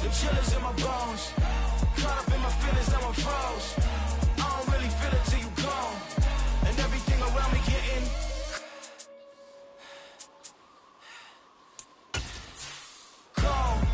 the chillers in my bones. Caught up in my feelings, now I'm froze. I don't really feel it till you gone. And everything around me getting cold.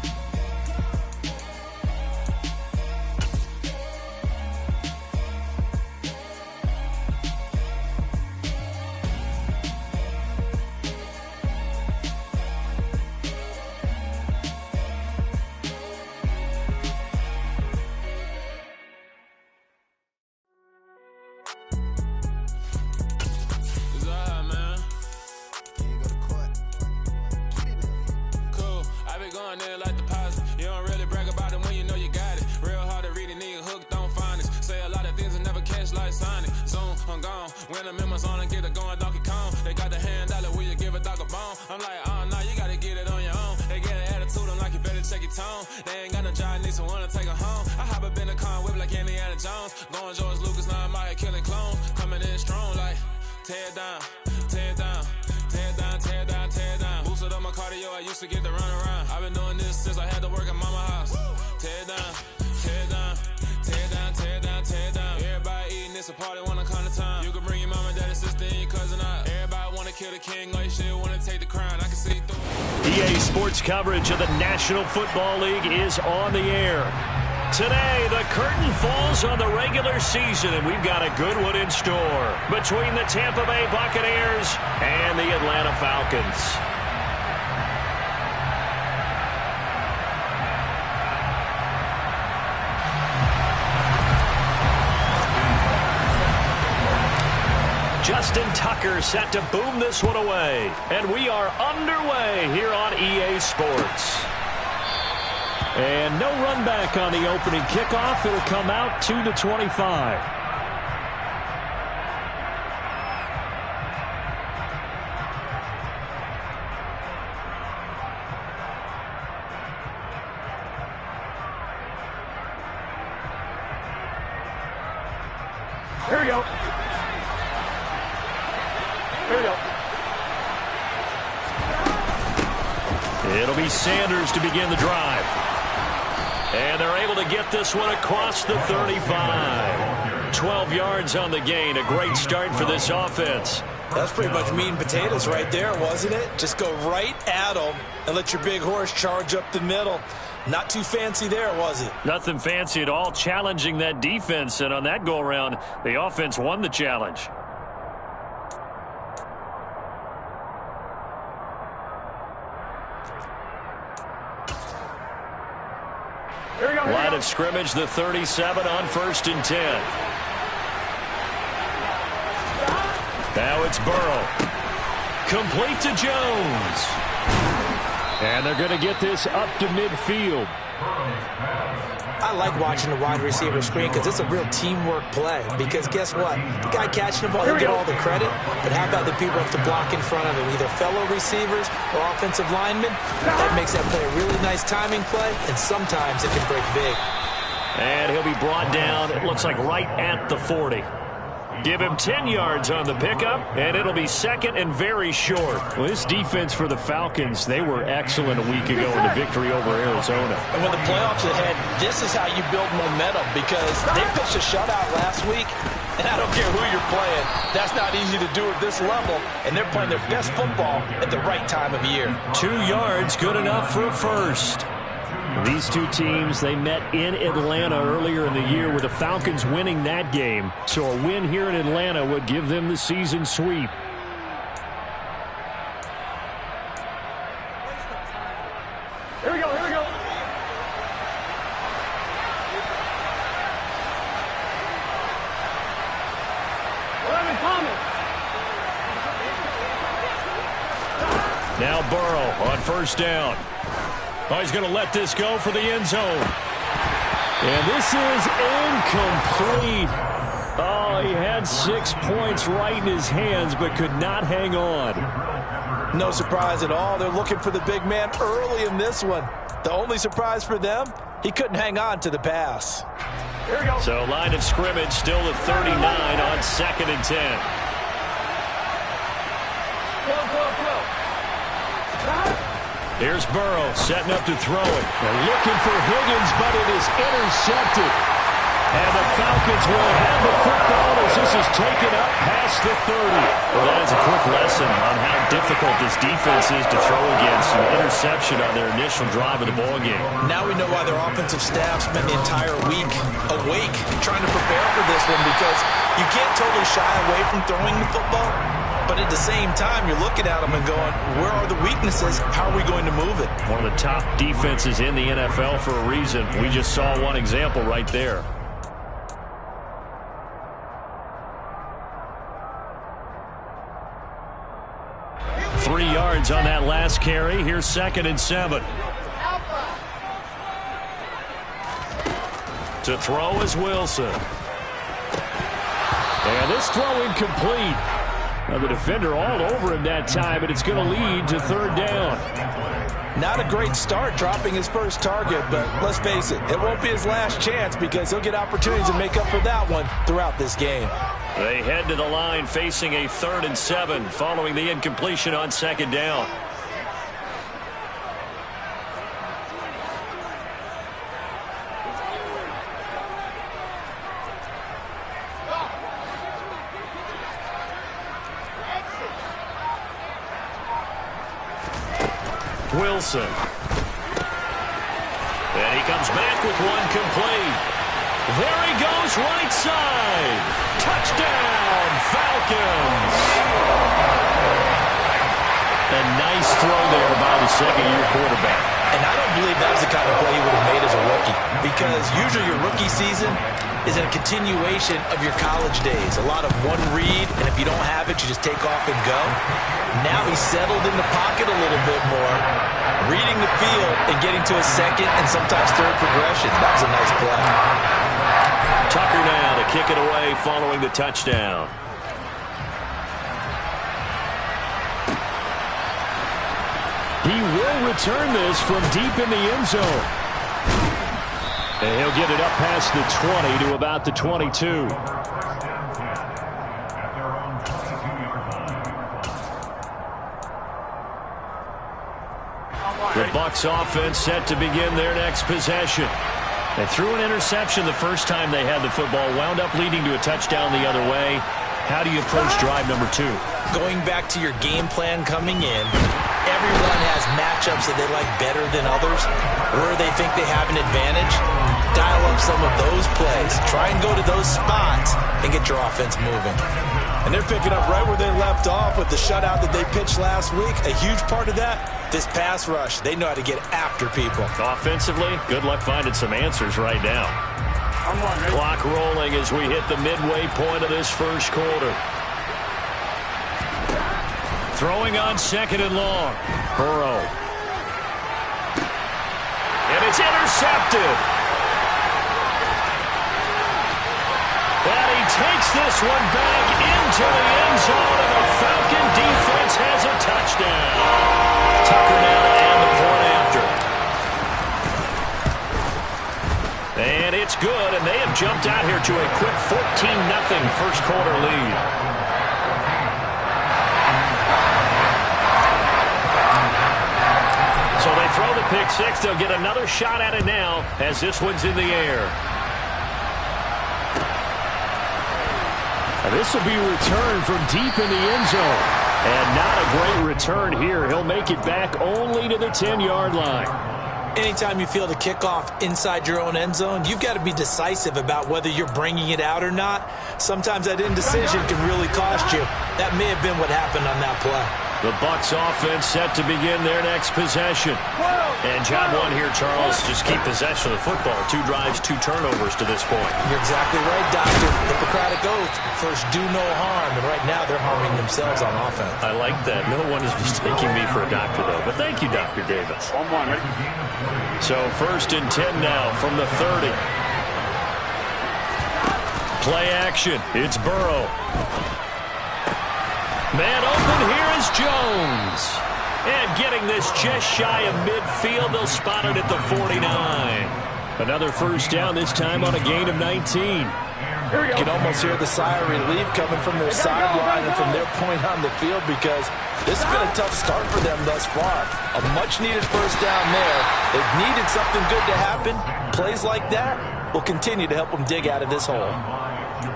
Like deposit. You don't really brag about it when you know you got it. Real hard to read a nigga hooked on finance. Say a lot of things and never catch like Sonic. Zoom, I'm gone. When I'm in my zone and get it going Donkey Kong. They got the hand dollar, will you give a dog a bone? I'm like, oh no, you gotta get it on your own. They get an attitude, I'm like, you better check your tone. They ain't got no job, need someone to take her home. I hop up in the car, whip like Indiana Jones. Going George Lucas, now I'm out here killing clones. Coming in strong like, tear down, tear down. Tear down, tear down, tear down. Boosted up my cardio, I used to get to run around. I've been doing this since I had to work at mama house. Tear down, tear down, tear down, tear down, tear down. Everybody eating, it's a party when I come to time. You can bring your mama, daddy, sister, and your cousin out. Everybody wanna kill the king, or you shit wanna take the crown. I can see through. EA Sports coverage of the National Football League is on the air. Today, the curtain falls on the regular season, and we've got a good one in store between the Tampa Bay Buccaneers and the Atlanta Falcons. Justin Tucker set to boom this one away, and we are underway here on EA Sports. And no run back on the opening kickoff. It'll come out to the 25. Here we go. Here we go. It'll be Sanders to begin the drive. And they're able to get this one across the 35. 12 yards on the gain. A great start for this offense. That's pretty much meat and potatoes right there, wasn't it? Just go right at them and let your big horse charge up the middle. Not too fancy there, was it? Nothing fancy at all. Challenging that defense. And on that go-around, the offense won the challenge. Line of scrimmage, the 37 on 1st and 10. Now it's Burrow. Complete to Jones. And they're going to get this up to midfield. I like watching the wide receiver screen because it's a real teamwork play. Because guess what? The guy catching the ball, he'll get all the credit. But how about the people up to block in front of him? Either fellow receivers or offensive linemen. That makes that play a really nice timing play. And sometimes it can break big. And he'll be brought down, it looks like right at the 40. Give him 10 yards on the pickup, and it'll be second and very short. Well, this defense for the Falcons, they were excellent a week ago in the victory over Arizona. And when the playoffs are ahead, this is how you build momentum because they pitched a shutout last week, and I don't care who you're playing. That's not easy to do at this level, and they're playing their best football at the right time of year. 2 yards, good enough for a first. These two teams, they met in Atlanta earlier in the year with the Falcons winning that game. So a win here in Atlanta would give them the season sweep. Here we go, here we go. Now Burrow on 1st down. Oh, he's going to let this go for the end zone. And this is incomplete. Oh, he had 6 points right in his hands, but could not hang on. No surprise at all. They're looking for the big man early in this one. The only surprise for them, he couldn't hang on to the pass. Here we go. So line of scrimmage still at 39 on 2nd and 10. Here's Burrow setting up to throw it. They're looking for Higgins, but it is intercepted. And the Falcons will have the football as this is taken up past the 30. Well, that is a quick lesson on how difficult this defense is to throw against. An interception on their initial drive of the ballgame. Now we know why their offensive staff spent the entire week awake trying to prepare for this one, because you can't totally shy away from throwing the football. But at the same time, you're looking at them and going, where are the weaknesses? How are we going to move it? One of the top defenses in the NFL for a reason. We just saw one example right there. Three yards on that last carry. Here's 2nd and 7. To throw is Wilson. And this throw incomplete. Now the defender all over him that time, and it's going to lead to 3rd down. Not a great start dropping his first target, but let's face it, it won't be his last chance because he'll get opportunities to make up for that one throughout this game. They head to the line facing a 3rd and 7 following the incompletion on 2nd down. Wilson. And he comes back with one complete. There he goes, right side. Touchdown, Falcons. A nice throw there by the second-year quarterback. And I don't believe that was the kind of play he would have made as a rookie, because usually your rookie season is a continuation of your college days. A lot of one read, and if you don't have it, you just take off and go. Now he's settled in the pocket a little bit more, reading the field and getting to a second and sometimes third progression. That was a nice play. Tucker now to kick it away following the touchdown. He will return this from deep in the end zone. And he'll get it up past the 20 to about the 22. The Bucs offense set to begin their next possession. They threw an interception the first time they had the football, wound up leading to a touchdown the other way. How do you approach drive number 2? Going back to your game plan coming in, everyone has matchups that they like better than others. Where they think they have an advantage, dial up some of those plays. Try and go to those spots and get your offense moving. And they're picking up right where they left off with the shutout that they pitched last week. A huge part of that, this pass rush. They know how to get after people. Offensively, good luck finding some answers right now. Clock rolling as we hit the midway point of this first quarter. Throwing on 2nd and long. Burrow. And it's intercepted. And he takes this one back into the end zone, and the Falcon defense has a touchdown. Tucker now to add the point after. And it's good, and they have jumped out here to a quick 14-0 first quarter lead. So they throw the pick six. They'll get another shot at it now as this one's in the air. This will be returned from deep in the end zone. And not a great return here. He'll make it back only to the 10-yard line. Anytime you feel the kickoff inside your own end zone, you've got to be decisive about whether you're bringing it out or not. Sometimes that indecision can really cost you. That may have been what happened on that play. The Bucs offense set to begin their next possession. And job one here, Charles, just keep possession of the football. 2 drives, 2 turnovers to this point. You're exactly right, Doctor. Hippocratic oath. First, do no harm. And right now, they're harming themselves on offense. I like that. No one is mistaking me for a doctor, though. But thank you, Dr. Davis. So 1st and 10 now from the 30. Play action. It's Burrow. Man open, here is Jones. And getting this just shy of midfield, they'll spot it at the 49. Another first down, this time on a gain of 19. You can almost hear the sigh of relief coming from their sideline and from their point on the field, because this has been a tough start for them thus far. A much-needed first down there. They've needed something good to happen. Plays like that will continue to help them dig out of this hole.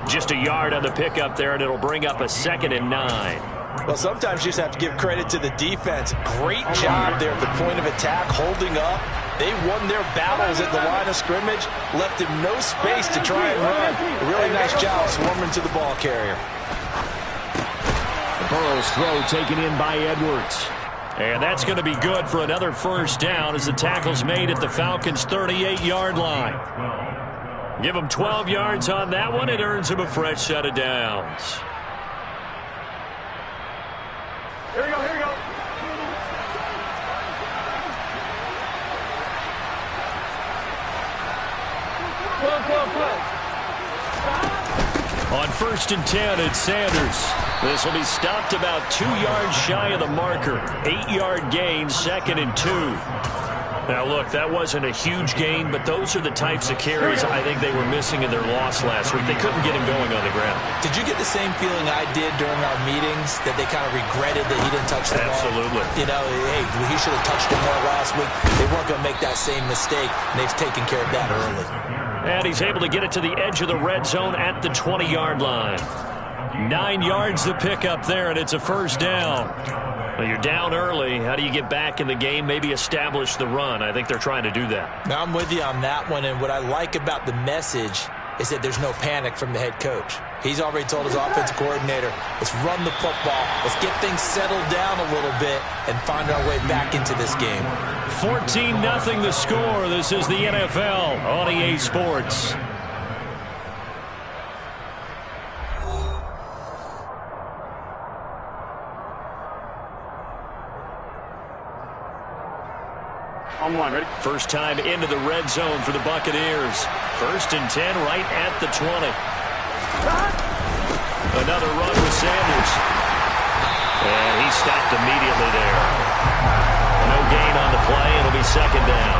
Just a yard on the pickup there, and it'll bring up a 2nd and 9. Well, sometimes you just have to give credit to the defense. Great job there at the point of attack, holding up. They won their battles at the line of scrimmage, left him no space to try and run. A really nice job swarming to the ball carrier. Burrow's throw taken in by Edwards. And that's going to be good for another first down as the tackle's made at the Falcons' 38-yard line. Give him 12 yards on that one. It earns him a fresh set of downs. Here we go, here we go. On 1st and 10, it's Sanders. This will be stopped about 2 yards shy of the marker. 8-yard gain, 2nd and 2. Now, look, that wasn't a huge gain, but those are the types of carries I think they were missing in their loss last week. They couldn't get him going on the ground. Did you get the same feeling I did during our meetings, that they kind of regretted that he didn't touch the ball? Absolutely. You know, hey, he should have touched it more last week. They weren't going to make that same mistake, and they've taken care of that early. And he's able to get it to the edge of the red zone at the 20-yard line. 9 yards to pick up there, and it's a first down. Well, you're down early. How do you get back in the game? Maybe establish the run. I think they're trying to do that. Now, I'm with you on that one, and what I like about the message is that there's no panic from the head coach. He's already told his offensive coordinator, let's run the football, let's get things settled down a little bit and find our way back into this game. 14-0 the score. This is the NFL on EA Sports. On one, ready? First time into the red zone for the Buccaneers. 1st and 10 right at the 20. Another run with Sanders. And he stopped immediately there. No gain on the play. It'll be 2nd down.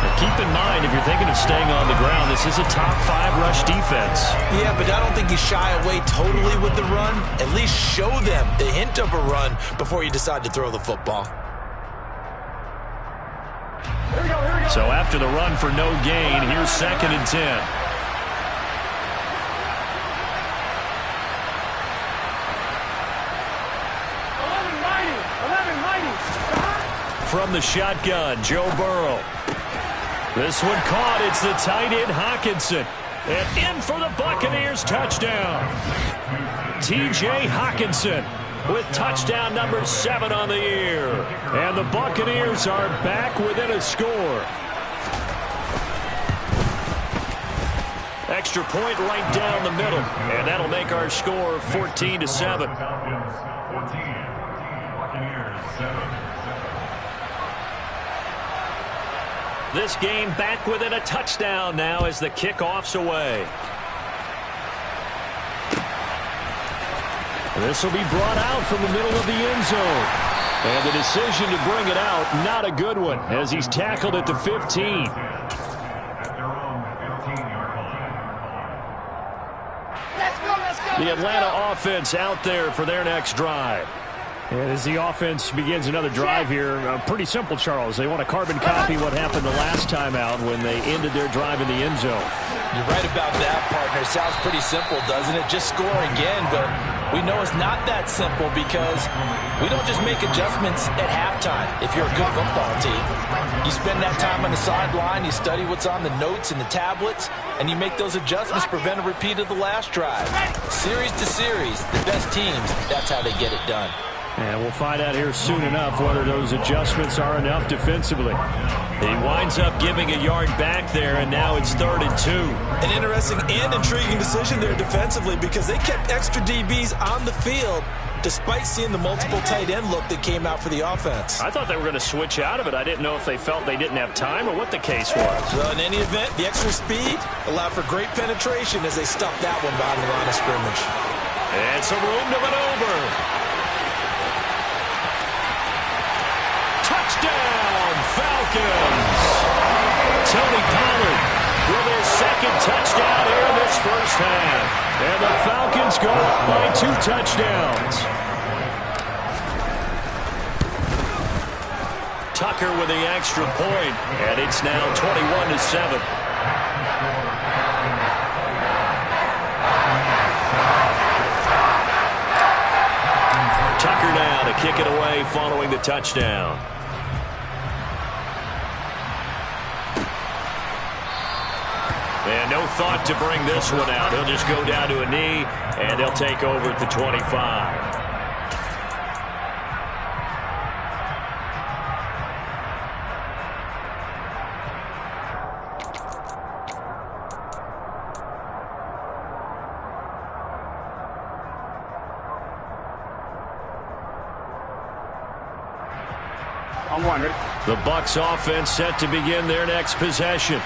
Now keep in mind, if you're thinking of staying on the ground, this is a top 5 rush defense. Yeah, but I don't think you shy away totally with the run. At least show them the hint of a run before you decide to throw the football. Here we go, here we go. So after the run for no gain, here's 2nd and 10. 11-90. From the shotgun, Joe Burrow. This one caught. It's the tight end, Hockenson. And in for the Buccaneers touchdown. T.J. Hockenson with touchdown number 7 on the year. And the Buccaneers are back within a score. Extra point right down the middle. And that'll make our score 14-7. This game back within a touchdown now as the kickoff's away. This will be brought out from the middle of the end zone. And the decision to bring it out, not a good one, as he's tackled at the 15. The Atlanta offense out there for their next drive. And as the offense begins another drive here, pretty simple, Charles. They want to carbon copy what happened the last time out when they ended their drive in the end zone. You're right about that, partner. Sounds pretty simple, doesn't it? Just score again, but we know it's not that simple because we don't just make adjustments at halftime if you're a good football team. You spend that time on the sideline, you study what's on the notes and the tablets, and you make those adjustments, prevent a repeat of the last drive. Series to series, the best teams, that's how they get it done. And we'll find out here soon enough whether those adjustments are enough defensively. He winds up giving a yard back there, and now it's 3rd and 2. An interesting and intriguing decision there defensively because they kept extra DBs on the field despite seeing the multiple tight end look that came out for the offense. I thought they were going to switch out of it. I didn't know if they felt they didn't have time or what the case was. Well, in any event, the extra speed allowed for great penetration as they stuffed that one behind the line of scrimmage. It's a room to maneuver. Touchdown, Falcons! Tony Pollard with his 2nd touchdown here in this first half. And the Falcons go up by 2 touchdowns. Tucker with the extra point, and it's now 21-7. Tucker now to kick it away following the touchdown. And no thought to bring this one out. He'll just go down to a knee, and they'll take over at the 25. On one, ready? The Bucs offense set to begin their next possession.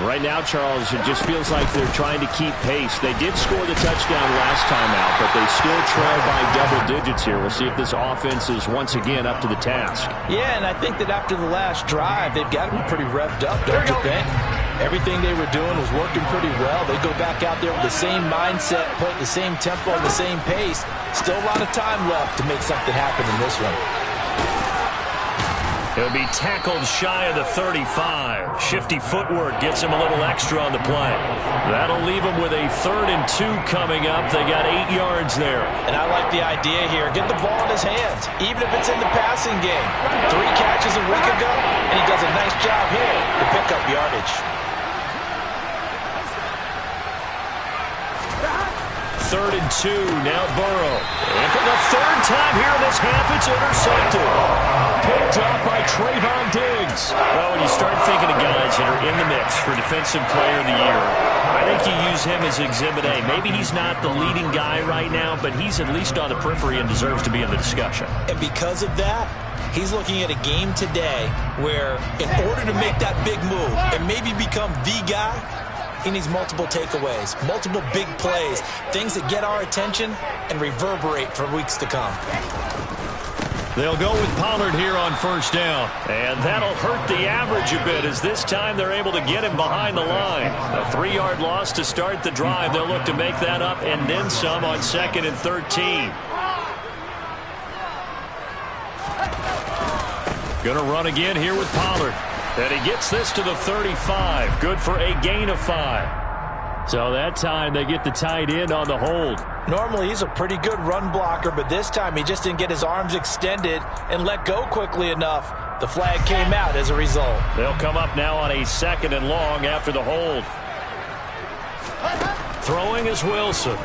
Right now, Charles, it just feels like they're trying to keep pace. They did score the touchdown last time out, but they still trail by double digits here. We'll see if this offense is once again up to the task. Yeah, and I think that after the last drive, they've got to be pretty revved up, don't you think? Everything they were doing was working pretty well. They go back out there with the same mindset, play at the same tempo, and the same pace. Still a lot of time left to make something happen in this one. He'll be tackled shy of the 35. Shifty footwork gets him a little extra on the play. That'll leave him with a 3rd and 2 coming up. They got 8 yards there. And I like the idea here. Get the ball in his hands, even if it's in the passing game. 3 catches a week ago, and he does a nice job here to pick up yardage. 3rd and 2, now Burrow. And for the 3rd time here in this half, it's intercepted. Picked up by Trayvon Diggs. Well, when you start thinking of guys that are in the mix for Defensive Player of the Year, I think you use him as Exhibit A. Maybe he's not the leading guy right now, but he's at least on the periphery and deserves to be in the discussion. And because of that, he's looking at a game today where in order to make that big move and maybe become the guy, he needs multiple takeaways, multiple big plays, things that get our attention and reverberate for weeks to come. They'll go with Pollard here on 1st down. And that'll hurt the average a bit as this time they're able to get him behind the line. A 3-yard loss to start the drive. They'll look to make that up and then some on 2nd and 13. Gonna run again here with Pollard. And he gets this to the 35. Good for a gain of 5. So that time they get the tight end on the hold. Normally he's a pretty good run blocker, but this time he just didn't get his arms extended and let go quickly enough. The flag came out as a result. They'll come up now on a 2nd and long after the hold. Throwing is Wilson.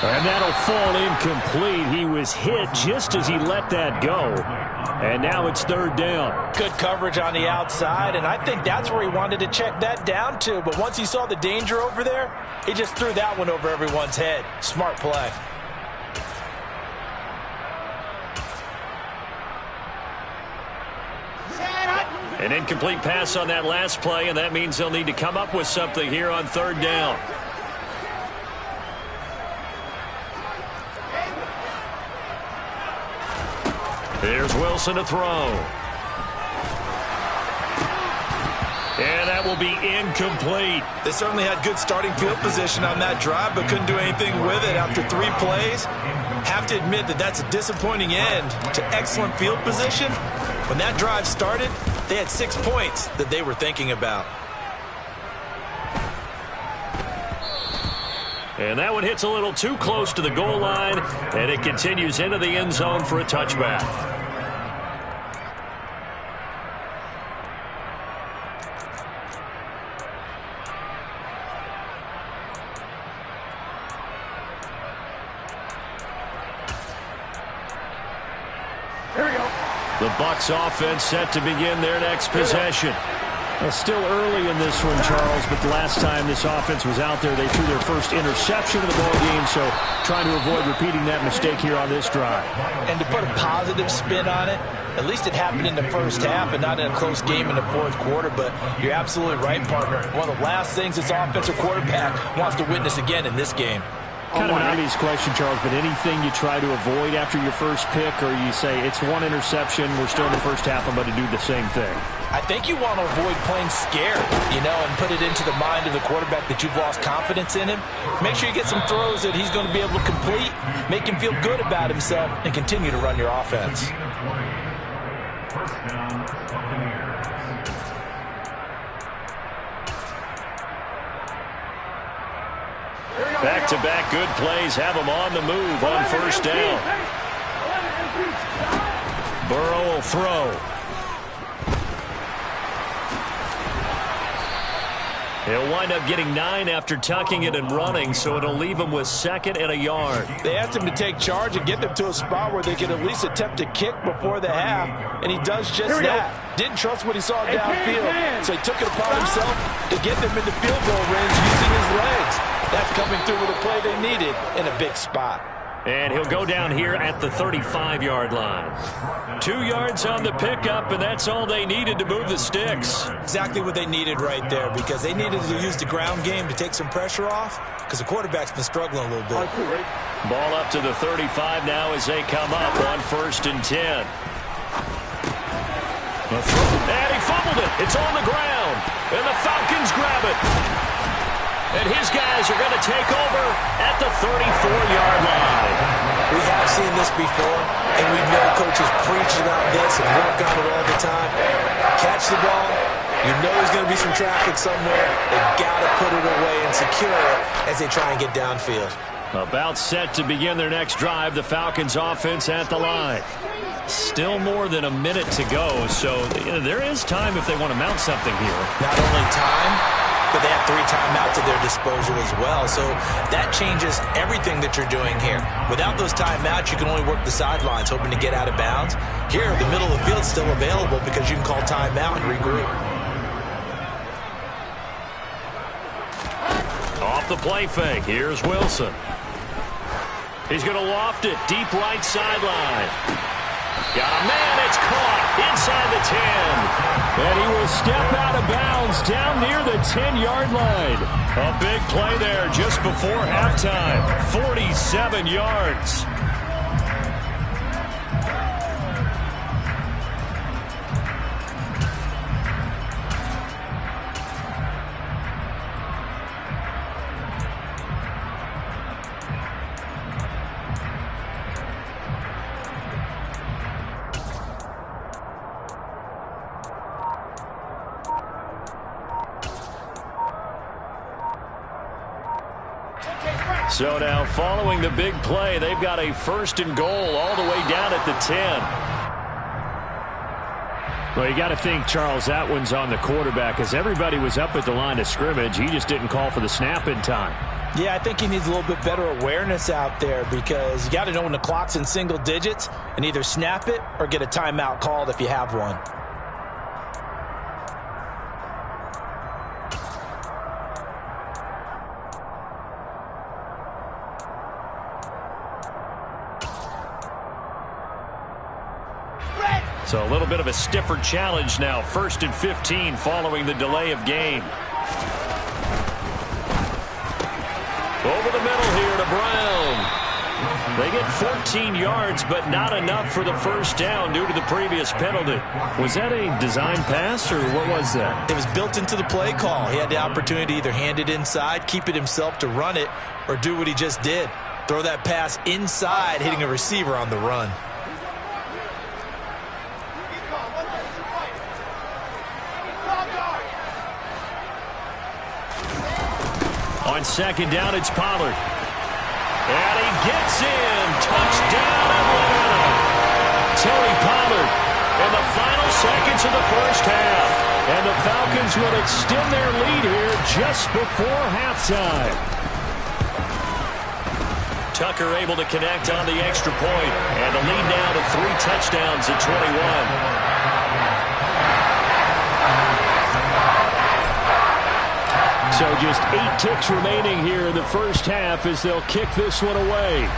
And that'll fall incomplete. He was hit just as he let that go. And now it's 3rd down. Good coverage on the outside, and I think that's where he wanted to check that down to. But once he saw the danger over there, he just threw that one over everyone's head. Smart play. An incomplete pass on that last play, and that means they'll need to come up with something here on 3rd down. Here's Wilson to throw. And that will be incomplete. They certainly had good starting field position on that drive, but couldn't do anything with it after 3 plays. Have to admit that that's a disappointing end to excellent field position. When that drive started, they had 6 points that they were thinking about. And that one hits a little too close to the goal line, and it continues into the end zone for a touchback. Here we go. The Bucs offense set to begin their next possession. Well, still early in this one, Charles, but the last time this offense was out there, they threw their first interception of the ball game, so trying to avoid repeating that mistake here on this drive. And to put a positive spin on it, at least it happened in the first half and not in a close game in the 4th quarter, but you're absolutely right, partner. One of the last things this offensive quarterback wants to witness again in this game. Kind of an obvious question, Charles, but anything you try to avoid after your first pick, or you say it's one interception, we're still in the first half, I'm going to do the same thing? I think you want to avoid playing scared, and put it into the mind of the quarterback that you've lost confidence in him. Make sure you get some throws that he's going to be able to complete, make him feel good about himself, and continue to run your offense. Back-to-back good plays have him on the move on first down. Burrow will throw. He'll wind up getting 9 after tucking it and running, so it'll leave him with 2nd and a yard. They asked him to take charge and get them to a spot where they could at least attempt to kick before the half, and he does just that. Didn't trust what he saw downfield, so he took it upon himself to get them into field goal range using his legs. That's coming through with a play they needed in a big spot. And he'll go down here at the 35-yard line. 2 yards on the pickup, and that's all they needed to move the sticks. Exactly what they needed right there, because they needed to use the ground game to take some pressure off, because the quarterback's been struggling a little bit. Ball up to the 35 now as they come up on 1st and 10. And he fumbled it. It's on the ground, and the Falcons grab it. And his guys are going to take over at the 34-yard line. We have seen this before, and we know coaches preach about this and work on it all the time. Catch the ball. You know there's going to be some traffic somewhere. They've got to put it away and secure it as they try and get downfield. About set to begin their next drive, the Falcons offense at the line. Still more than a minute to go, so there is time if they want to mount something here. Not only time, but they have 3 timeouts at their disposal as well. So that changes everything that you're doing here. Without those timeouts, you can only work the sidelines, hoping to get out of bounds. Here, the middle of the field's still available because you can call timeout and regroup. Off the play fake, here's Wilson. He's going to loft it, deep right sideline. Got a man, it's caught inside the 10. And he will step out of bounds down near the 10-yard line. A big play there just before halftime. 47 yards. So now, following the big play, they've got a 1st and goal all the way down at the 10. Well, you got to think, Charles, that one's on the quarterback, as everybody was up at the line of scrimmage. He just didn't call for the snap in time. Yeah, I think he needs a little bit better awareness out there, because you got to know when the clock's in single digits and either snap it or get a timeout called if you have one. So a little bit of a stiffer challenge now. 1st and 15 following the delay of game. Over the middle here to Brown. They get 14 yards, but not enough for the 1st down due to the previous penalty. Was that a design pass, or what was that? It was built into the play call. He had the opportunity to either hand it inside, keep it himself to run it, or do what he just did. Throw that pass inside, hitting a receiver on the run. On 2nd down, it's Pollard. And he gets in. Touchdown, Atlanta. Terry Pollard in the final seconds of the 1st half. And the Falcons will extend their lead here just before halftime. Tucker able to connect on the extra point. And the lead now to 3 touchdowns at 21. So just 8 ticks remaining here in the 1st half as they'll kick this one away.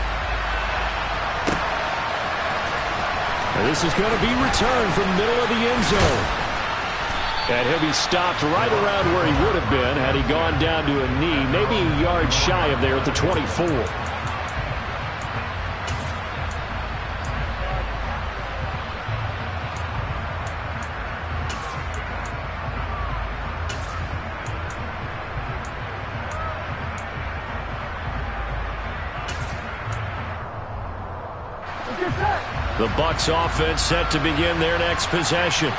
And this is going to be returned from the middle of the end zone. And he'll be stopped right around where he would have been had he gone down to a knee, maybe a yard shy of there at the 24. The Bucs offense set to begin their next possession.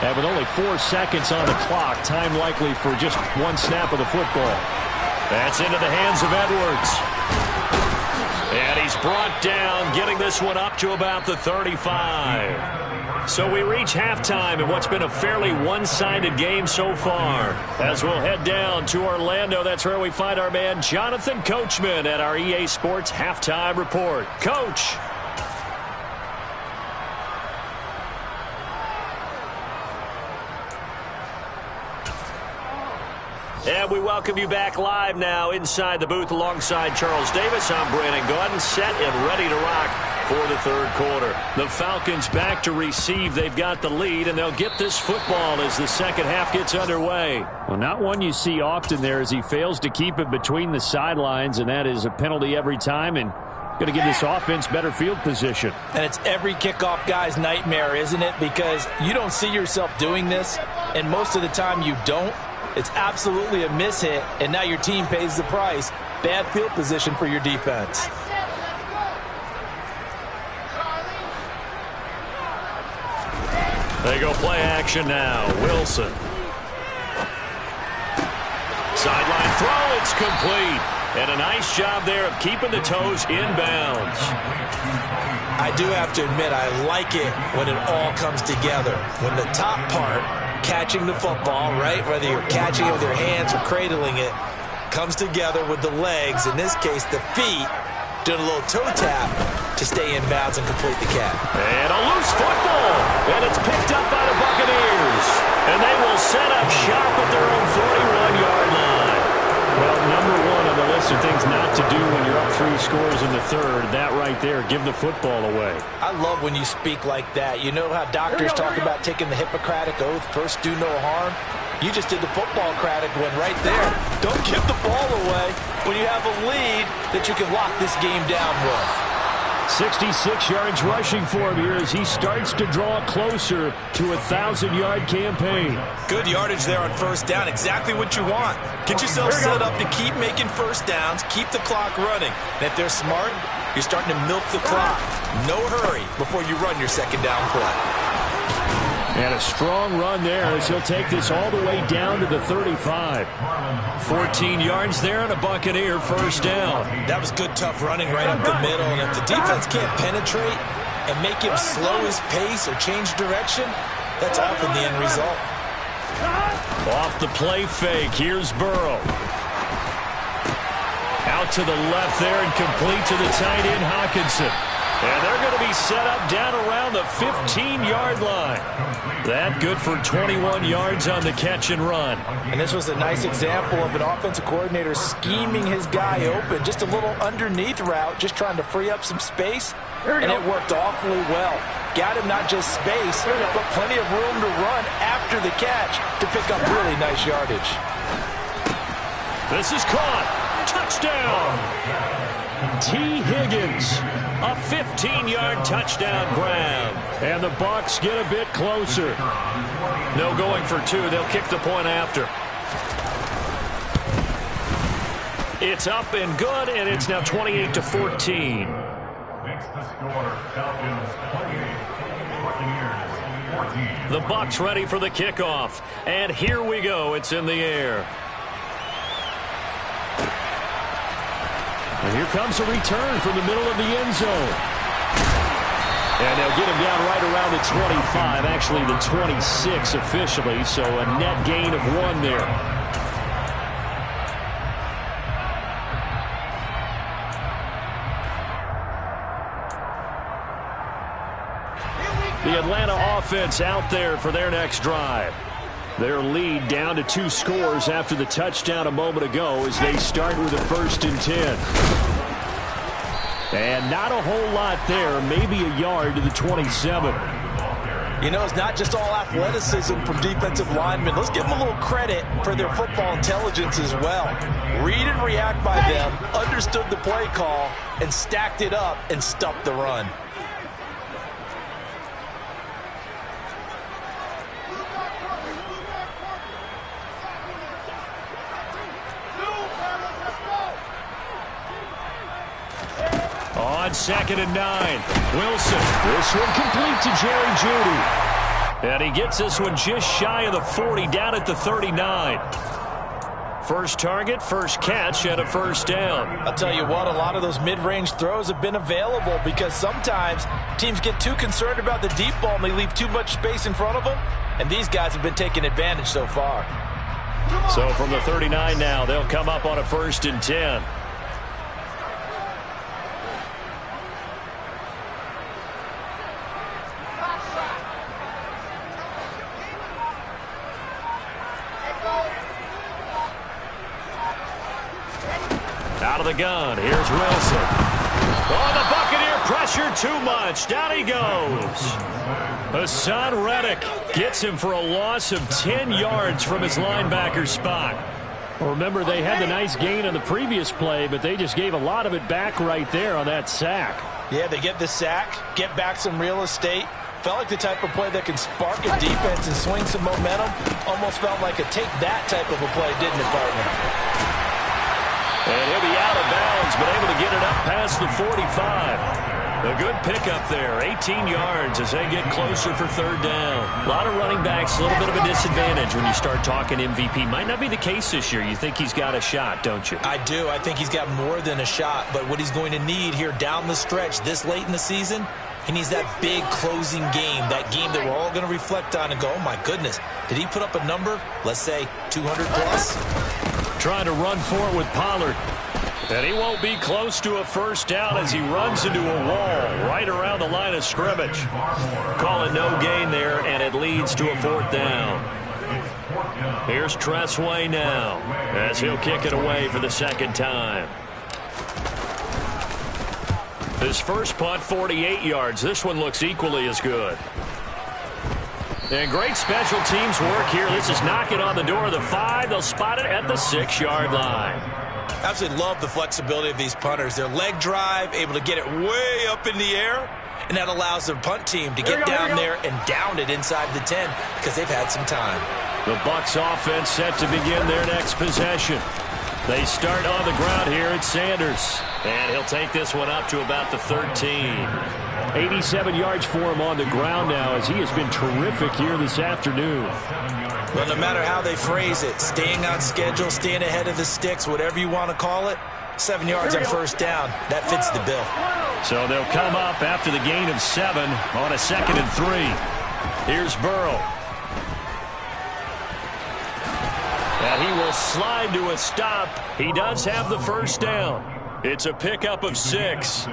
And with only 4 seconds on the clock, time likely for just one snap of the football. That's into the hands of Edwards. And he's brought down, getting this one up to about the 35. So we reach halftime in what's been a fairly one-sided game so far. As we'll head down to Orlando, that's where we find our man Jonathan Coachman at our EA Sports Halftime Report. Coach. And we welcome you back live now inside the booth alongside Charles Davis. I'm Brandon Gordon, set and ready to rock for the third quarter. The Falcons back to receive. They've got the lead, and they'll get this football as the second half gets underway. Well, not one you see often there as he fails to keep it between the sidelines, and that is a penalty every time, and going to give this offense better field position. And it's every kickoff guy's nightmare, isn't it? Because you don't see yourself doing this, and most of the time you don't. It's absolutely a mishit, and now your team pays the price. Bad field position for your defense. They go play action now. Wilson. Sideline throw, it's complete. And a nice job there of keeping the toes inbounds. I do have to admit, I like it when it all comes together. When the top part, catching the football, right, whether you're catching it with your hands or cradling it, comes together with the legs, in this case the feet, doing a little toe tap to stay in bounds and complete the catch. And a loose football, and it's picked up by the Buccaneers. And they will set up shop at their own 41-yard line. Well, number one on the list of things not to do when you're up 3 scores in the third, that right there, give the football away. I love when you speak like that. You know how doctors talk about taking the Hippocratic Oath, first do no harm? You just did the football-cratic one right there. Don't give the ball away when you have a lead that you can lock this game down with. 66 yards rushing for him here as he starts to draw closer to a 1,000-yard campaign. Good yardage there on first down. Exactly what you want. Get yourself set up to keep making first downs, keep the clock running. And if they're smart, you're starting to milk the clock. No hurry before you run your second down play. And a strong run there as he'll take this all the way down to the 35. 14 yards there and a Buccaneer first down. That was good, tough running right up the middle. And if the defense can't penetrate and make him slow his pace or change direction, that's often the end result. Off the play fake, here's Burrow. Out to the left there and complete to the tight end, Hawkinson. And they're going to be set up down around the 15-yard line. That good for 21 yards on the catch and run. And this was a nice example of an offensive coordinator scheming his guy open. Just a little underneath route, just trying to free up some space. And it worked awfully well. Got him not just space, but plenty of room to run after the catch to pick up really nice yardage. This is caught. Touchdown. T. Higgins, a 15-yard touchdown grab. And the Bucs get a bit closer. No going for 2. They'll kick the point after. It's up and good, and it's now 28-14. Makes the score Falcons 28, Buccaneers 14. The Bucs ready for the kickoff. And here we go. It's in the air. And here comes a return from the middle of the end zone. And they'll get him down right around the 25, actually the 26 officially, so a net gain of 1 there. The Atlanta offense out there for their next drive. Their lead down to 2 scores after the touchdown a moment ago as they start with a 1st and 10. And not a whole lot there, maybe a yard to the 27. You know, it's not just all athleticism from defensive linemen. Let's give them a little credit for their football intelligence as well. Read and react by them, understood the play call, and stacked it up and stuffed the run. On 2nd and 9. Wilson, this one complete to Jerry Jeudy. And he gets this one just shy of the 40, down at the 39. First target, first catch, and a first down. I'll tell you what, a lot of those mid-range throws have been available because sometimes teams get too concerned about the deep ball and they leave too much space in front of them, and these guys have been taking advantage so far. So from the 39 now, they'll come up on a 1st and 10. Out of the gun, here's Wilson. Oh, the Buccaneer pressure too much. Down he goes. Hassan Reddick gets him for a loss of 10 yards from his linebacker spot. Well, remember, they had the nice gain on the previous play, but they just gave a lot of it back right there on that sack. Yeah, they get the sack, get back some real estate. Felt like the type of play that can spark a defense and swing some momentum. Almost felt like a take that type of a play, didn't it, partner? And he'll be out of bounds, but able to get it up past the 45. A good pickup there, 18 yards as they get closer for 3rd down. A lot of running backs, a little bit of a disadvantage when you start talking MVP. Might not be the case this year. You think he's got a shot, don't you? I do. I think he's got more than a shot, but what he's going to need here down the stretch this late in the season, he needs that big closing game, that game that we're all going to reflect on and go, oh my goodness, did he put up a number, let's say 200 plus? Trying to run for it with Pollard. And he won't be close to a first down as he runs into a wall right around the line of scrimmage. Call it no gain there, and it leads to a 4th down. Here's Tressway now as he'll kick it away for the 2nd time. His first punt, 48 yards. This one looks equally as good. And great special teams work here. This is knocking on the door of the 5. They'll spot it at the 6-yard line. Absolutely love the flexibility of these punters. Their leg drive, able to get it way up in the air, and that allows their punt team to get down there and down it inside the 10 because they've had some time. The Bucs offense set to begin their next possession. They start on the ground here at Sanders. And he'll take this one up to about the 13. 87 yards for him on the ground now as he has been terrific here this afternoon. Well, no matter how they phrase it, staying on schedule, staying ahead of the sticks, whatever you want to call it, 7 yards on first down, that fits the bill. So they'll come up after the gain of 7 on a 2nd and 3. Here's Burrow. And he will slide to a stop. He does have the first down. It's a pickup of 6.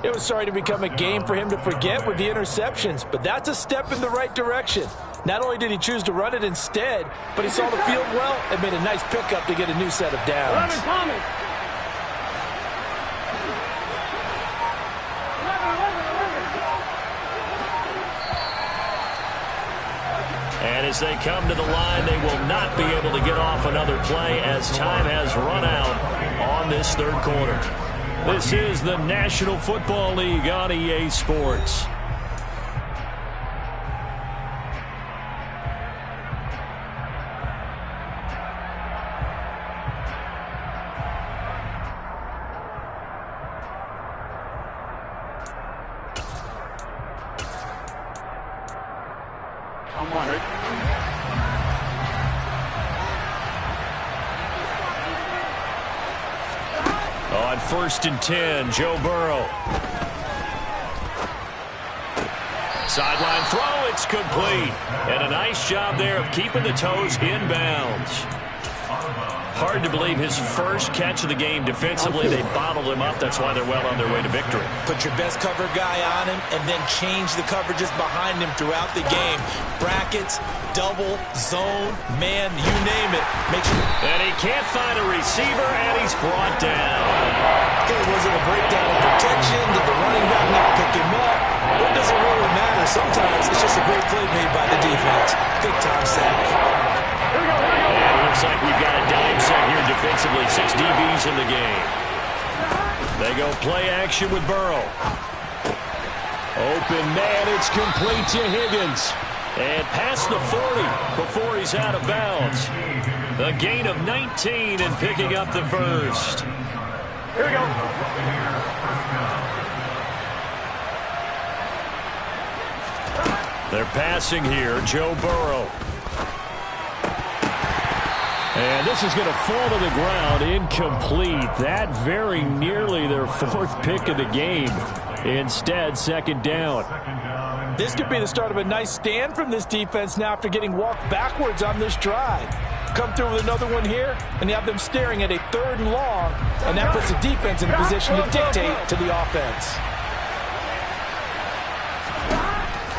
It was starting to become a game for him to forget with the interceptions, but that's a step in the right direction. Not only did he choose to run it instead, but he saw the field well and made a nice pickup to get a new set of downs. And as they come to the line, they will not be able to get off another play as time has run out on this 3rd quarter. This is the National Football League on EA Sports. On 1st and 10, Joe Burrow. Sideline throw, it's complete. And a nice job there of keeping the toes inbounds. Hard to believe his first catch of the game defensively. They bottled him up. That's why they're well on their way to victory. Put your best cover guy on him and then change the coverages behind him throughout the game. Brackets, double, zone, man, you name it. Make sure. And he can't find a receiver, and he's brought down. Okay, was it a breakdown in protection? Did the running back not pick him up? It doesn't really matter. Sometimes it's just a great play made by the defense. Big-time sack. And it looks like we've got a dime set here defensively. 6 DBs in the game. They go play action with Burrow. Open man, it's complete to Higgins. And past the 40 before he's out of bounds. The gain of 19 and picking up the first. Here we go. They're passing here, Joe Burrow. And this is going to fall to the ground, incomplete. That very nearly their fourth pick of the game. Instead, second down. This could be the start of a nice stand from this defense now after getting walked backwards on this drive. Come through with another one here, and you have them staring at a 3rd and long, and that puts the defense in a position to dictate to the offense.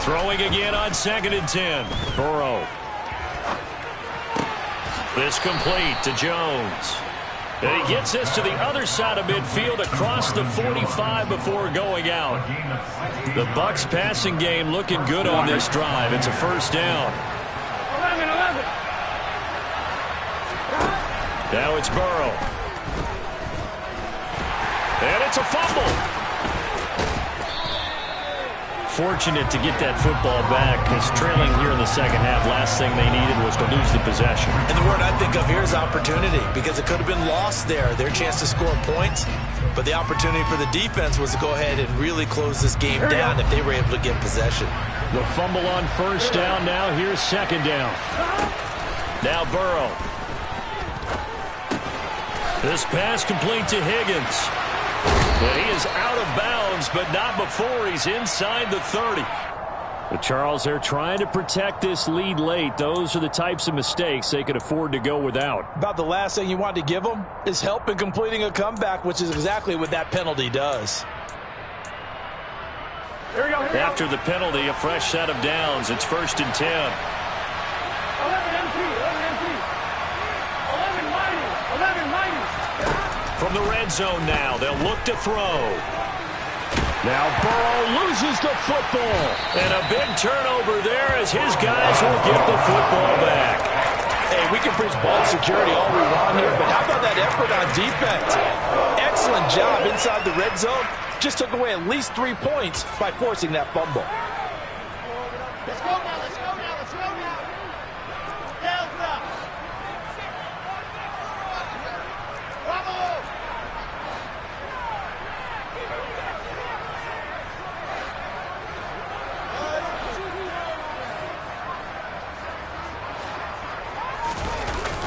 Throwing again on 2nd and 10. Burrow. This complete to Jones. And he gets this to the other side of midfield across the 45 before going out. The Bucs passing game looking good on this drive. It's a first down. 11. Now it's Burrow. And it's a fumble. Fortunate to get that football back, because trailing here in the second half, last thing they needed was to lose the possession. And the word I think of here is opportunity, because it could have been lost there, their chance to score points. But the opportunity for the defense was to go ahead and really close this game down if they were able to get possession. The fumble on first down now. Here's second down. Now Burrow. This pass complete to Higgins. But he is out of bounds, but not before he's inside the 30. But Charles, they're trying to protect this lead late. Those are the types of mistakes they could afford to go without. About the last thing you want to give them is help in completing a comeback, which is exactly what that penalty does. Here we go. After the penalty, a fresh set of downs. It's 1st and 10. 11 empty. 11 minus. From the red zone now, they'll look to throw. Now Burrow loses the football. And a big turnover there as his guys will get the football back. Hey, we can preach ball security all we want here, but how about that effort on defense? Excellent job inside the red zone. Just took away at least 3 points by forcing that fumble. Let's go now. Delta. Bravo.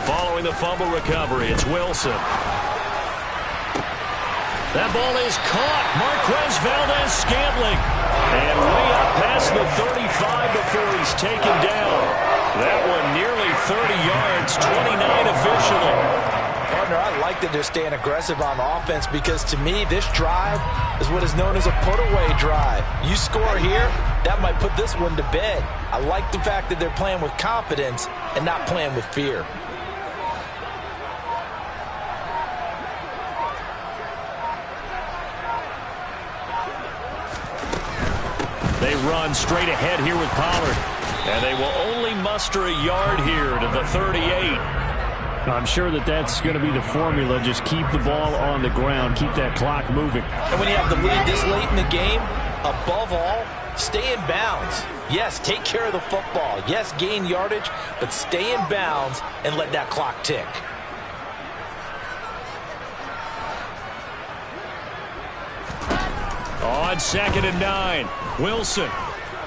Following the fumble recovery, it's Wilson. That ball is caught. Marquez Valdes-Scantling. And way up past the 35 before he's taken down. That one nearly 30 yards, 29 officially. Partner, I like that they're staying aggressive on offense, because to me, this drive is what is known as a put-away drive. You score here, that might put this one to bed. I like the fact that they're playing with confidence and not playing with fear. They run straight ahead here with Pollard. And they will only muster a yard here to the 38. I'm sure that that's going to be the formula. Just keep the ball on the ground. Keep that clock moving. And when you have the lead this late in the game, above all, stay in bounds. Yes, take care of the football. Yes, gain yardage, but stay in bounds and let that clock tick. On 2nd and 9, Wilson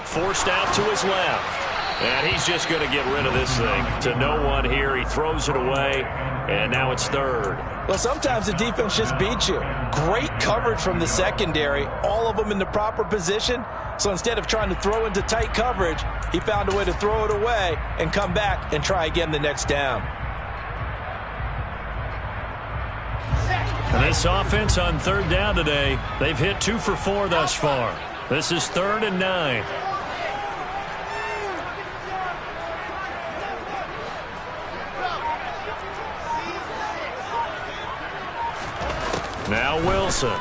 forced out to his left. And he's just going to get rid of this thing. To no one here. He throws it away, and now it's 3rd. Well, sometimes the defense just beats you. Great coverage from the secondary, all of them in the proper position. So instead of trying to throw into tight coverage, he found a way to throw it away and come back and try again the next down. And this offense on 3rd down today, they've hit 2 for 4 thus far. This is 3rd and 9. Now Wilson.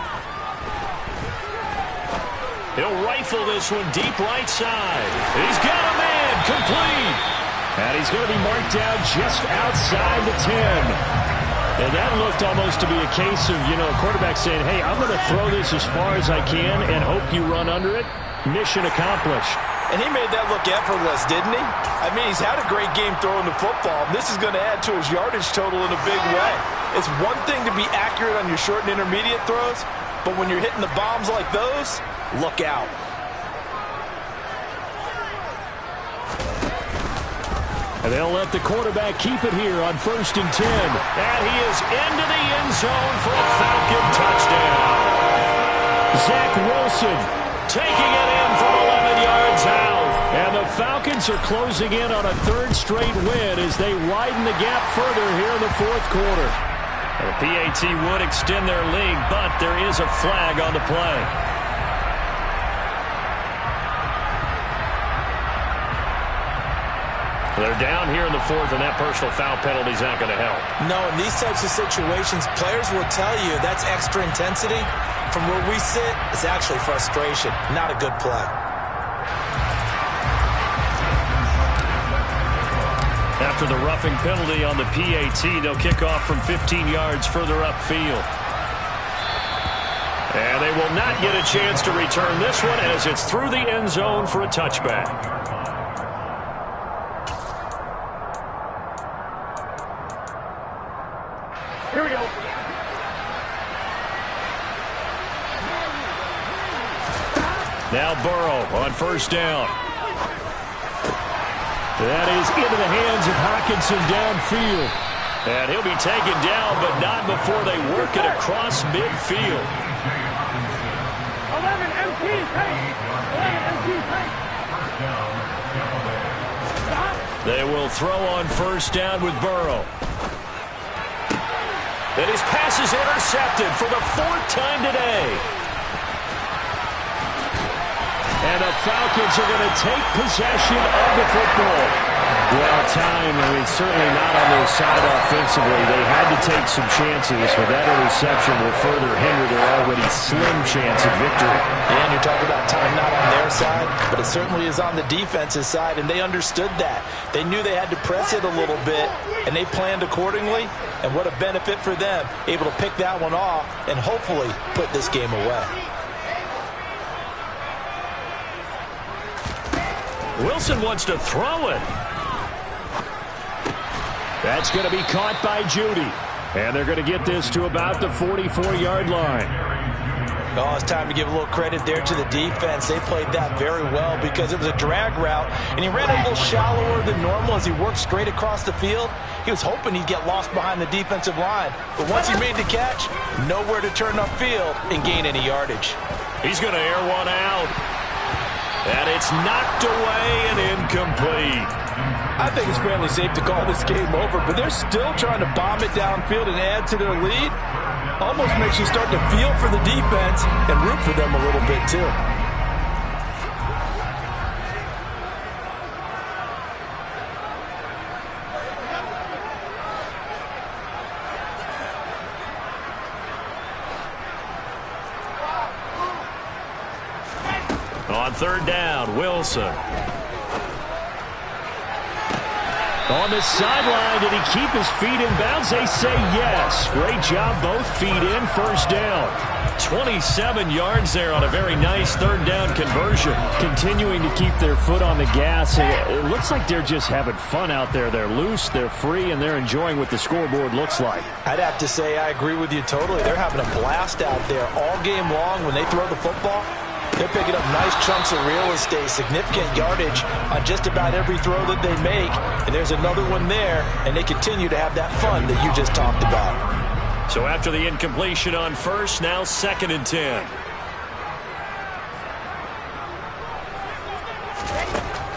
He'll rifle this one deep right side. He's got a man, complete. And he's going to be marked down just outside the 10. And that looked almost to be a case of, a quarterback saying, hey, I'm going to throw this as far as I can and hope you run under it. Mission accomplished. And he made that look effortless, didn't he? I mean, he's had a great game throwing the football. This is going to add to his yardage total in a big way. It's one thing to be accurate on your short and intermediate throws, but when you're hitting the bombs like those, look out. And they'll let the quarterback keep it here on 1st and 10. And he is into the end zone for a Falcon touchdown. Zach Wilson taking it in from 11 yards out. And the Falcons are closing in on a 3rd straight win as they widen the gap further here in the 4th quarter. And the PAT would extend their lead, but there is a flag on the play. They're down here in the 4th, and that personal foul penalty is not going to help. No, in these types of situations, players will tell you that's extra intensity. From where we sit, it's actually frustration, not a good play. After the roughing penalty on the PAT, they'll kick off from 15 yards further upfield. And they will not get a chance to return this one as it's through the end zone for a touchback. Here we go. Now Burrow on 1st down. That is into the hands of Hockenson downfield. And he'll be taken down, but not before they work it across midfield. 11 MT tank. 11 MT tank. They will throw on 1st down with Burrow. And his pass is intercepted for the 4th time today. And the Falcons are going to take possession of the football. Well, time, certainly not on their side offensively. They had to take some chances, but that interception will further hinder their already slim chance of victory. And you're talking about time not on their side, but it certainly is on the defense's side, and they understood that. They knew they had to press it a little bit, and they planned accordingly, and what a benefit for them, able to pick that one off and hopefully put this game away. Wilson wants to throw it. That's going to be caught by Judy. And they're going to get this to about the 44-yard line. Oh, it's time to give a little credit there to the defense. They played that very well because it was a drag route, and he ran a little shallower than normal as he worked straight across the field. He was hoping he'd get lost behind the defensive line. But once he made the catch, nowhere to turn upfield and gain any yardage. He's going to air one out. And it's knocked away and incomplete. I think it's fairly safe to call this game over, but they're still trying to bomb it downfield and add to their lead. Almost makes you start to feel for the defense and root for them a little bit too. On 3rd down, Wilson. On the sideline, did he keep his feet in bounds? They say yes. Great job, both feet in, 1st down. 27 yards there on a very nice 3rd down conversion. Continuing to keep their foot on the gas. It looks like they're just having fun out there. They're loose, they're free, and they're enjoying what the scoreboard looks like. I'd have to say I agree with you totally. They're having a blast out there all game long when they throw the football. They're picking up nice chunks of real estate, significant yardage on just about every throw that they make. And there's another one there, and they continue to have that fun that you just talked about. So after the incompletion on 1st, now 2nd and 10.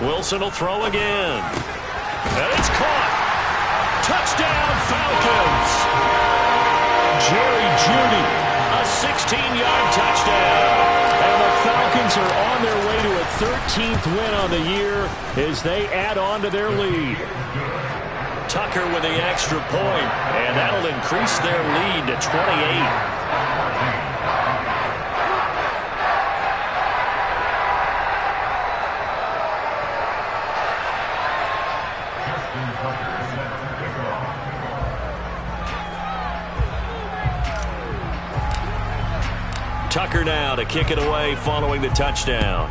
Wilson will throw again. And it's caught. Touchdown, Falcons. Jerry Jeudy, a 16-yard touchdown. And the Falcons are on their way to a 13th win on the year as they add on to their lead. Tucker with the extra point, and that'll increase their lead to 28. Tucker now to kick it away following the touchdown.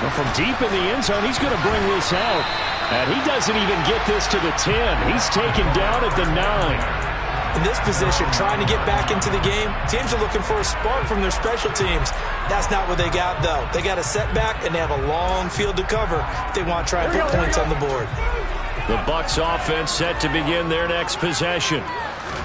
Well, from deep in the end zone, he's going to bring this out. And he doesn't even get this to the 10. He's taken down at the 9. In this position, trying to get back into the game, teams are looking for a spark from their special teams. That's not what they got, though. They got a setback, and they have a long field to cover if they want to try and put points on the board. The Bucs offense set to begin their next possession.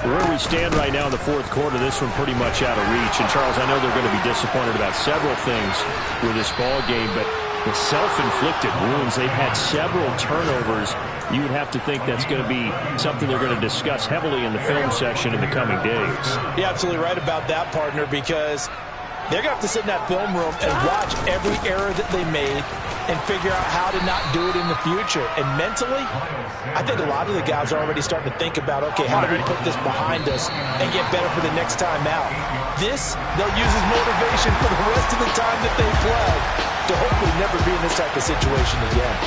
Where we stand right now in the fourth quarter, this one pretty much out of reach. And, Charles, I know they're going to be disappointed about several things with this ball game, but the self-inflicted wounds, they've had several turnovers. You would have to think that's going to be something they're going to discuss heavily in the film session in the coming days. You're absolutely right about that, partner, because they're going to have to sit in that film room and watch every error that they made and figure out how to not do it in the future. And mentally, I think a lot of the guys are already starting to think about, okay, how do we put this behind us and get better for the next time out? This, they'll use as motivation for the rest of the time that they play to hopefully never be in this type of situation again.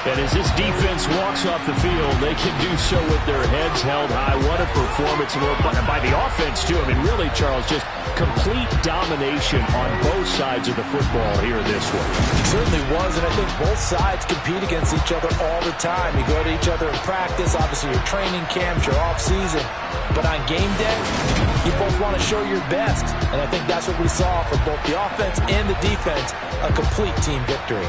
And as this defense walks off the field, they can do so with their heads held high. What a performance by the offense, too. I mean, really, Charles, just complete domination on both sides of the football here this one. It certainly was, and I think both sides compete against each other all the time. You go to each other in practice, obviously your training camps, your off-season. But on game day, you both want to show your best. And I think that's what we saw from both the offense and the defense, a complete team victory.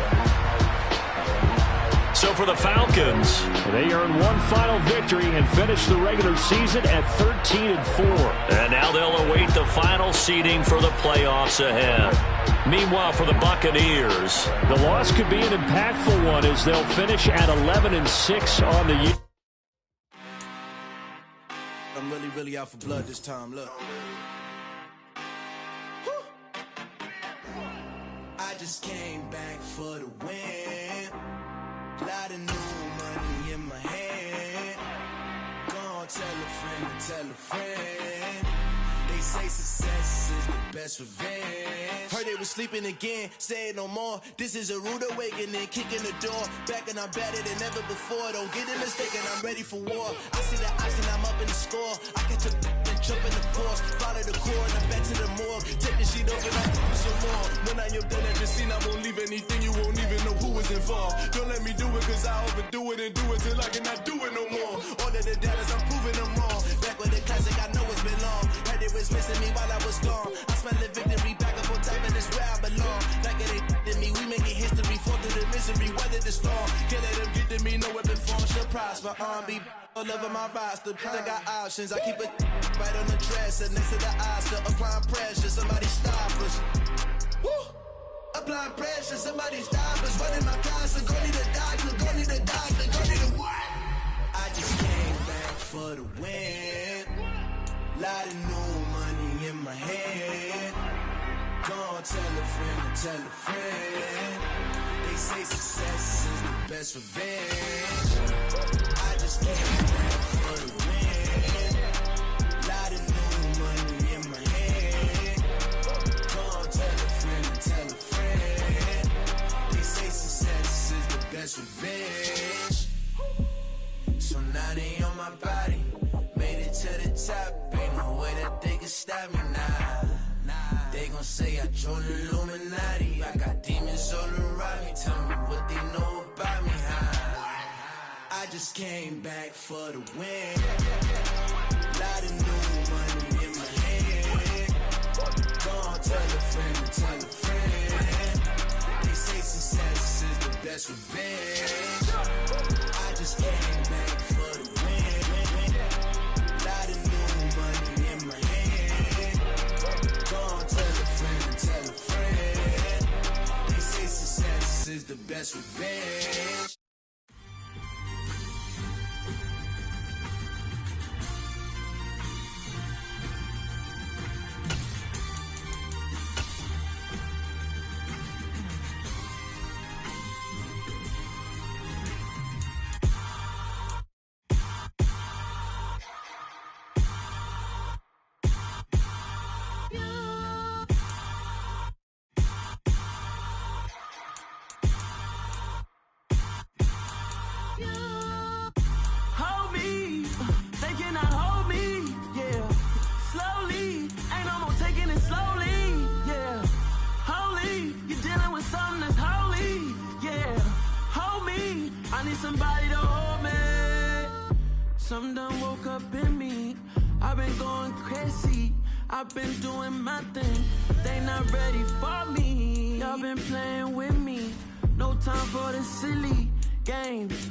So for the Falcons, they earn one final victory and finish the regular season at 13-4. And now they'll await the final seeding for the playoffs ahead. Meanwhile, for the Buccaneers, the loss could be an impactful one as they'll finish at 11-6 on the year. I'm really out for blood this time, look. I just came back for the win. Lot of new money in my hand. Gonna tell a friend to tell a friend. They say success is the best revenge. Heard they was sleeping again, say it no more. This is a rude awakening, kicking the door. Back and I'm better than ever before. Don't get it mistaken, I'm ready for war. I see the option, I'm up in the score. I catch a and jump in the force. Follow the core and I'm back to the morgue. Take the sheet off and I do some more. When I am done at the scene, I won't leave anything. You won't even know who is involved. Don't let me do it cause I overdo it and do it till I cannot do it no more. All of the doubters, I'm proving them wrong. Back with the classic, I know it's been long. Heard it was missing me while I was gone. I smell the victory back up on top and it's where I belong. Like it ain't to me, we making history. Fall through the misery, weather the storm. Can't let them get to me, no weapon form should prosper. Be all over my roster, I got options. I keep it right on the dresser, next to the Oscar. Applying pressure, somebody stop us. Woo! Applying pressure, somebody stop us. Running my closet, go need a doctor, go need a doctor, go need a what? I just came back for the win. Lot of new money in my hand. Gonna tell a friend to tell a friend. They say success is the best revenge. I just came back for the win. Lot of new money in my hand. Gonna tell a friend to tell a friend. They say success is the best revenge. So now they on my body. Made it to the top. Ain't no way that they can stop me now. They gon' say I joined the Illuminati. I got demons all around me. Tell me what they know about me, huh? I just came back for the win. Lot of new money in my hand. Gonna tell a friend to tell a friend. They say success is the best revenge. I just came back for the win. Lot of new money in my hand. Gonna tell a friend to tell a friend. They say success is the best revenge. I've been doing my thing. They not ready for me. Y'all been playing with me. No time for the silly games.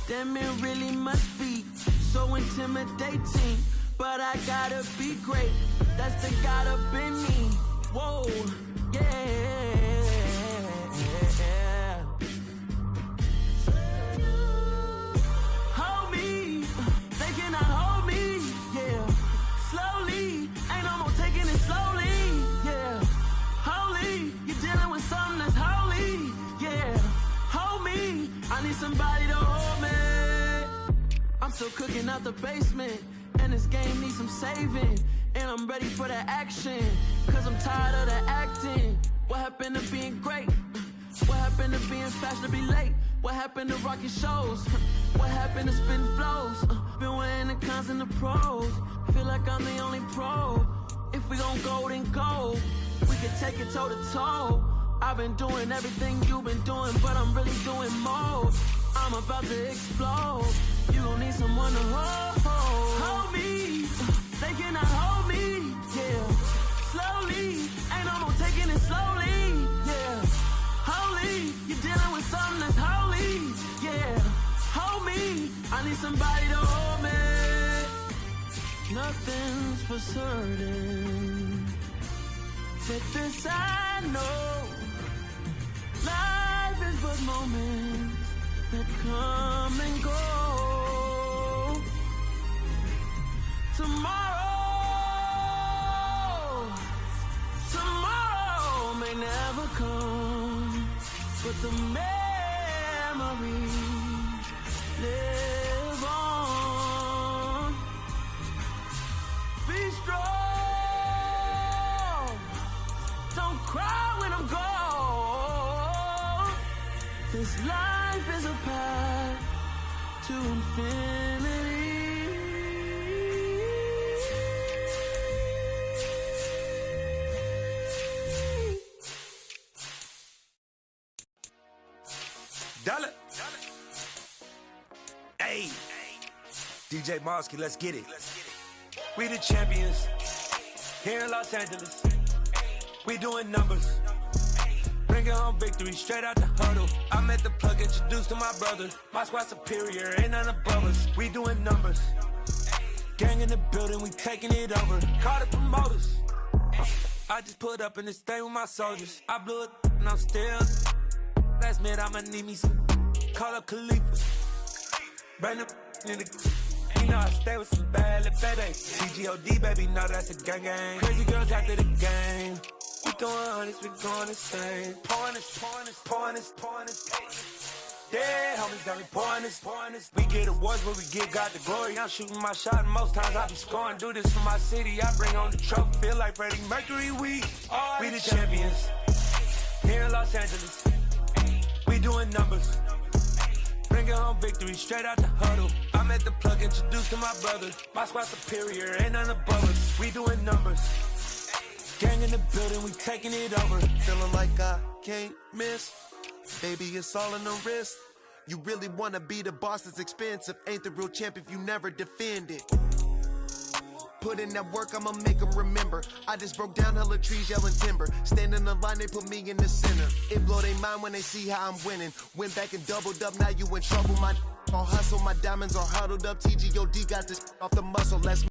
Damn, it really must be so intimidating. But I gotta be great. That's the God up in me. Whoa, yeah. Hold me, they cannot hold me, yeah. Slowly, ain't no more taking it slowly, yeah. Holy, you're dealing with something that's holy, yeah. Hold me, I need somebody to hold me. I'm still cooking out the basement, and this game needs some saving. And I'm ready for the action, cause I'm tired of the acting. What happened to being great? What happened to being fashionably late? What happened to rocking shows? What happened to spin flows? Been weighing the cons and the pros. Feel like I'm the only pro. If we gon' go, then go. We can take it toe to toe. I've been doing everything you've been doing, but I'm really doing more. I'm about to explode. You gon' need someone to hold me. They cannot hold me, yeah. Slowly, ain't no more taking it slowly, yeah. Holy, you're dealing with something that's holy, yeah. Hold me, I need somebody to hold me. Nothing's for certain, but this I know. Life is but moments that come and go. Tomorrow may never come, but the memories live on. Be strong, don't cry when I'm gone. This life is a path to infinity. Dollar. Hey, DJ Mosky, let's get it. We the champions here in Los Angeles. We doing numbers, bringing home victory straight out the huddle. I met the plug, introduced to my brother. My squad superior, ain't none above us. We doing numbers, gang in the building, we taking it over. Call the promoters. I just put up in this thing with my soldiers. I blew it and I'm still. Last minute I'ma need me some. Call up Khalifa. Bring up in the. You know I stay with some bad little baby. CGOD baby, no that's a gang gang. Crazy girls after the game. We throwing hundreds, we going insane. Pouring this. Yeah, homies got me pouring this. We get awards where we get God the glory. I'm shooting my shot and most times I be scoring. Do this for my city, I bring on the trophy. Feel like Freddie Mercury, we the champions here in Los Angeles. We doing numbers, bringing home victory straight out the huddle. I met the plug, introduced to my brother. My squad superior, ain't none above us. We doing numbers, gang in the building, we taking it over. Feeling like I can't miss, baby, it's all in the wrist. You really wanna be the boss, it's expensive. Ain't the real champ if you never defend it. Put in that work, I'ma make them remember. I just broke down hella trees, yelling timber. Stand in the line, they put me in the center. It blow their mind when they see how I'm winning. Went back and doubled up, now you in trouble. My all hustle, my diamonds are huddled up. TGOD got this off the muscle, let's